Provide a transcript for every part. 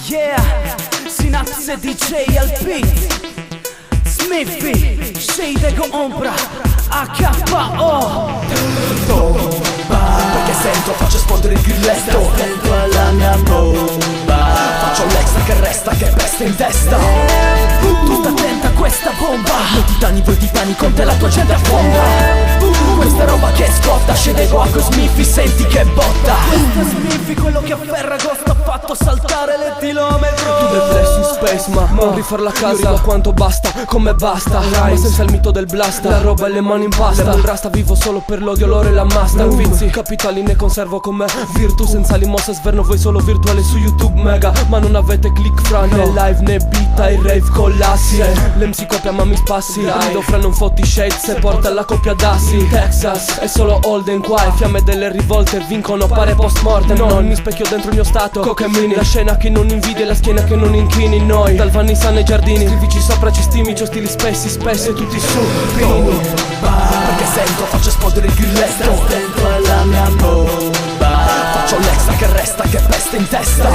Yeah, Synapse DJ al beat, Smithy, Shade con Ombra, AKO. Perché sento, faccio esplodere il grilletto. Attento alla mia bomba. Faccio l'extra che resta, che peste in testa. Tutta attenta a questa bomba. Noi titani, voi titani, con te la tua gente affonda. Questa roba che scotta, scende con Smithy, senti che botta. Questa Smithy, quello che a Ferragosto ha fatto saltare le chilometro. Tu riflessi in space ma non rifar la casa. Io quanto basta, come basta. Ma senza il mito del blasta, la roba e le mani in pasta. Level rasta, vivo solo per l'odio, l'oro e la masta. Vizi, capitali ne conservo come virtù. Senza limosa sverno voi solo virtuale su YouTube mega. Ma non avete click fra né live né beat. Ai rave collassi, l'MC copia ma mi spassi. Rido fra non fotti shade se porta la coppia d'assi. Texas è solo Holden qua. E fiamme delle rivolte vincono pare post mortem. Non mi specchio dentro il mio stato, coca e mini. La scena che non invidia e la schiena che non inchini. Noi dal Vanessa nei giardini, scrivici sopra ci stimi. C'ho stili spessi e tutti su pini. Perché sento, faccio esplodere il grilletto. Attento alla mia bomba. Faccio l'extra che resta, che peste in testa.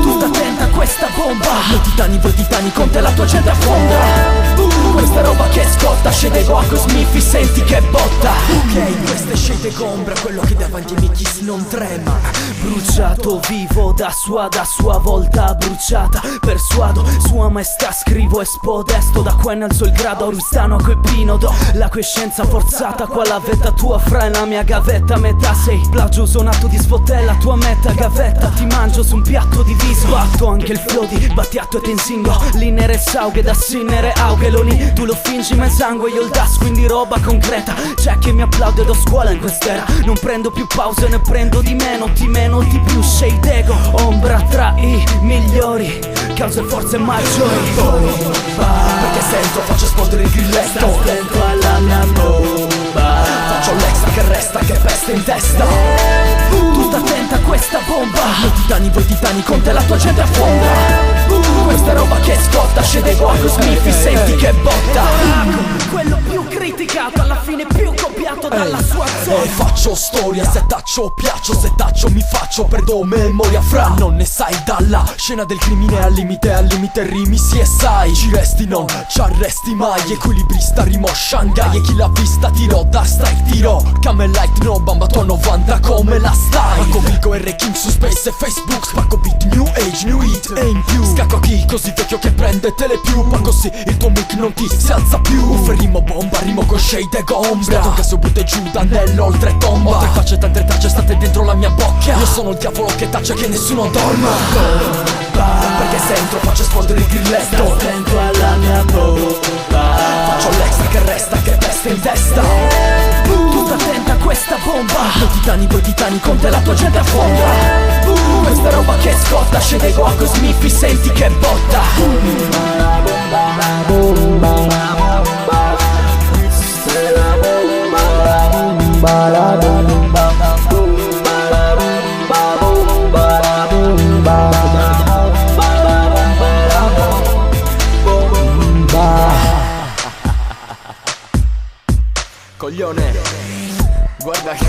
Tutta attenta a questa bomba. Noi titani, voi titani, con te la tua gente affonda. Questa roba che scotta, scende con Smithy, senti che botta. Ok, questa è Shade con Ombra, quello che davanti ai miei kiss non trema. Bruciato vivo da sua volta bruciata. Persuado sua maestà, scrivo e spodesto. Da qua innalzo il grado, Oristano a Quepino do la coscienza forzata. Qua la vetta tua fra la mia gavetta. Metà sei plagio suonato di sfotella. Tua meta gavetta, ti mangio su un piatto diviso. Batto anche il flow di Battiatto e Tensingo. Linere saughe da sinnere augheloni. Tu lo fingi ma il sangue io il das, quindi roba concreta. C'è che mi applaude do scuola in quest'era. Non prendo più pause, ne prendo di meno di più. Shade ego, ombra tra i migliori, cause forze maggiori. Perché sento, faccio esplodere il grilletto. Attento alla mia bomba. Faccio l'extra che resta, che peste in testa. Tutta attenta a questa bomba. Noi titani, voi titani, con te la tua gente affonda. Questa roba che scotta, scende con Smithy, senti che botta. Quello più criticato, alla fine più copiato dalla sua zona. E faccio storia, se taccio piaccio, se taccio mi faccio, perdo memoria fra. Non ne sai dalla scena del crimine, al limite rimi sì e sai. Ci resti, non ci arresti mai, equilibrista rimo Shanghai. E chi l'ha vista tirò da strike, tiro Camel Light, no bamba tua 90 come la stai. Marco Vigo e Re King su Space e Facebook. Spacco beat, new age, new hit e in più. Scacco a chi così vecchio che prende tele più. Ma così il tuo mic non ti si alza più. Rimo bomba, rimo con Shade e Ombra. Stato che su butta giù da nell'oltretomba. Ho tre facce, tante tracce state dentro la mia bocca. Io sono il diavolo che taccia che nessuno dorma. Perché sento, faccio esplodere il grilletto. Attento alla mia bomba. Faccio l'extra che resta, che peste in testa. Tutta attenta a questa bomba. Noi titani, voi titani, con te la tua gente affonda. Questa roba che scotta, scende con Smithy, senti che botta. Coglione, guarda che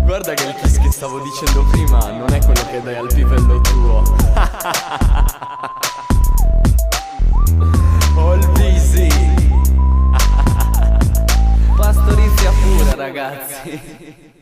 guarda che il kiss che stavo dicendo prima non è quello che dai al pivello tuo. All busy. Pastorizia pura, ragazzi.